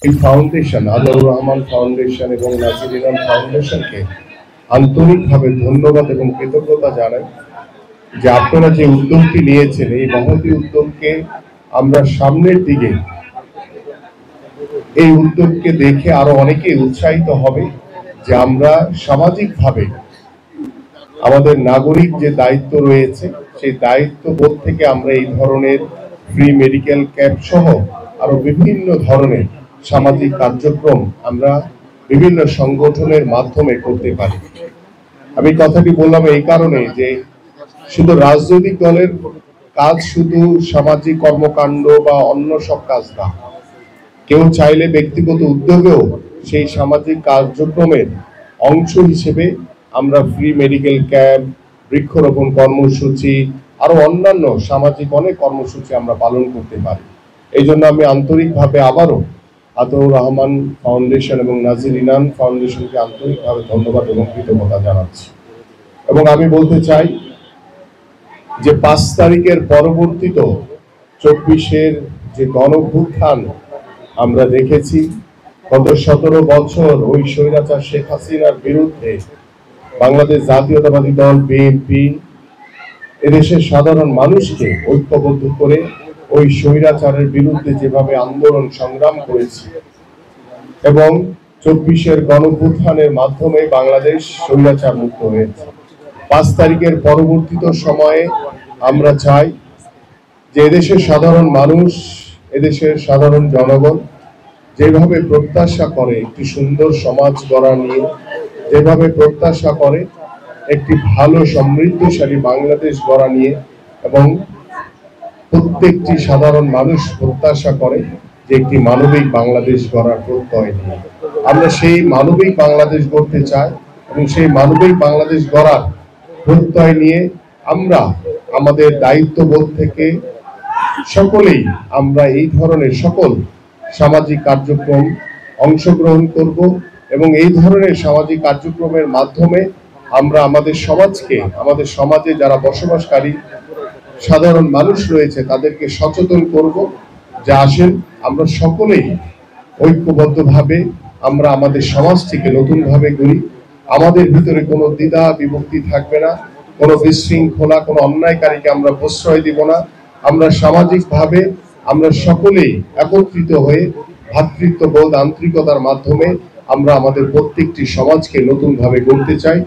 এই foundation আজহারুর Rahman foundation এবং নাজির ইনাম ফাউন্ডেশনকে আন্তরিকভাবে ধন্যবাদ এবং কৃতজ্ঞতা জানাই যে আপনারা যে উদ্যোগটি নিয়েছেন এই মহতী উদ্যোগকে আমরা সামনের দিকে এই উদ্যোগকে দেখে আরো অনেকে উৎসাহিত হবে যে আমরা সামাজিকভাবে আমাদের নাগরিক যে দায়িত্ব রয়েছে সেই দায়িত্ববোধ থেকে আমরা এই ধরনের ফ্রি মেডিকেল ক্যাম্প সহ আরো বিভিন্ন ধরনের সামাজিক কার্যক্রম আমরা বিভিন্ন সংগঠনের মাধ্যমে করতে পারি। আমি কথাটি বললাম এই কারণে যে শুধু রাজনৈতিক দলের কাজ শুধু সামাজিক কর্মকাণ্ড বা অন্য সব কাজ না, কেউ চাইলে ব্যক্তিগত উদ্যোগেও সেই সামাজিক কার্যক্রমের অংশ হিসেবে আমরা ফ্রি মেডিকেল ক্যাম্প, বৃক্ষরোপণ কর্মসূচি, আরো অন্যান্য সামাজিক অনেক কর্মসূচি আমরা পালন করতে পারি। এই জন্য আমি আন্তরিকভাবে আবারও আতাউর রহমান ফাউন্ডেশন এবং নাজির ইনাম ফাউন্ডেশনকে আন্তরিকভাবে ধন্যবাদ এবং কৃতজ্ঞতা জানাচ্ছি। এবং আমি বলতে চাই যে 5 তারিখের পরবর্তীত 24-এর যে গণঅভ্যুত্থান আমরা দেখেছি, গত 17 বছর ওই স্বৈরাচার শেখ হাসিনার বিরুদ্ধে বাংলাদেশ জাতীয়তাবাদী দল বিএনপি এদেশের সাধারণ মানুষকে ঐক্যবদ্ধ করে ওই স্বৈরাচারের বিরুদ্ধে যেভাবে আন্দোলন সংগ্রাম করেছি এবং 24-এর গণঅভ্যুত্থানের মাধ্যমে বাংলাদেশ স্বৈরাচার মুক্ত হয়েছে। 5 তারিখের পরবর্তীত সময়ে আমরা চাই যে এদেশের সাধারণ মানুষ, এদেশের সাধারণ জনগণ যেভাবে প্রত্যাশা করে একটি সুন্দর সমাজ গড়া নিয়ে, যেভাবে প্রত্যাশা করে একটি ভালো সমৃদ্ধশালী বাংলাদেশ গড়া নিয়ে, এবং প্রত্যেকটি সাধারণ মানুষ প্রত্যাশা করে যে একটি মানবিক বাংলাদেশ গড়ার প্রত্যয় নিয়ে, আমরা সেই মানবিক বাংলাদেশ গড়তে চাই এবং সেই মানবিক বাংলাদেশ গড়ার প্রত্যয় নিয়ে আমরা আমাদের দায়িত্ববোধ থেকে সকলেই আমরা এই ধরনের সকল সামাজিক কার্যক্রম অংশগ্রহণ করব এবং এই ধরনের সামাজিক কার্যক্রমের মাধ্যমে আমরা আমাদের সমাজকে, আমাদের সমাজে যারা বসবাসকারী সাধারণ মানুষ রয়েছে তাদেরকে সচেতন করব যে আসেন আমরা সকলেই ঐক্যবদ্ধভাবে আমরা আমাদের সমাজটিকে নতুনভাবে গড়ি। আমাদের ভিতরে কোনো দ্বিধা বিভক্তি থাকবে না, কোনো বিশৃঙ্খলা, কোনো অন্যায়কারীকে আমরা প্রশ্রয় দিব না। আমরা সামাজিকভাবে আমরা সকলেই একত্রিত হয়ে ভ্রাতৃত্ববোধ, আন্তরিকতার মাধ্যমে আমরা আমাদের প্রত্যেকটি সমাজকে নতুনভাবে গড়তে চাই।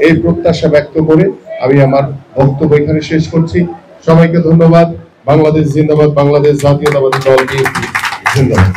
এই প্রত্যাশা ব্যক্ত করে আমি আমার বক্তব্য এখানে শেষ করছি। সবাইকে ধন্যবাদ। বাংলাদেশ জিন্দাবাদ, বাংলাদেশ জাতীয়তাবাদী দল বিএনপি জিন্দাবাদ।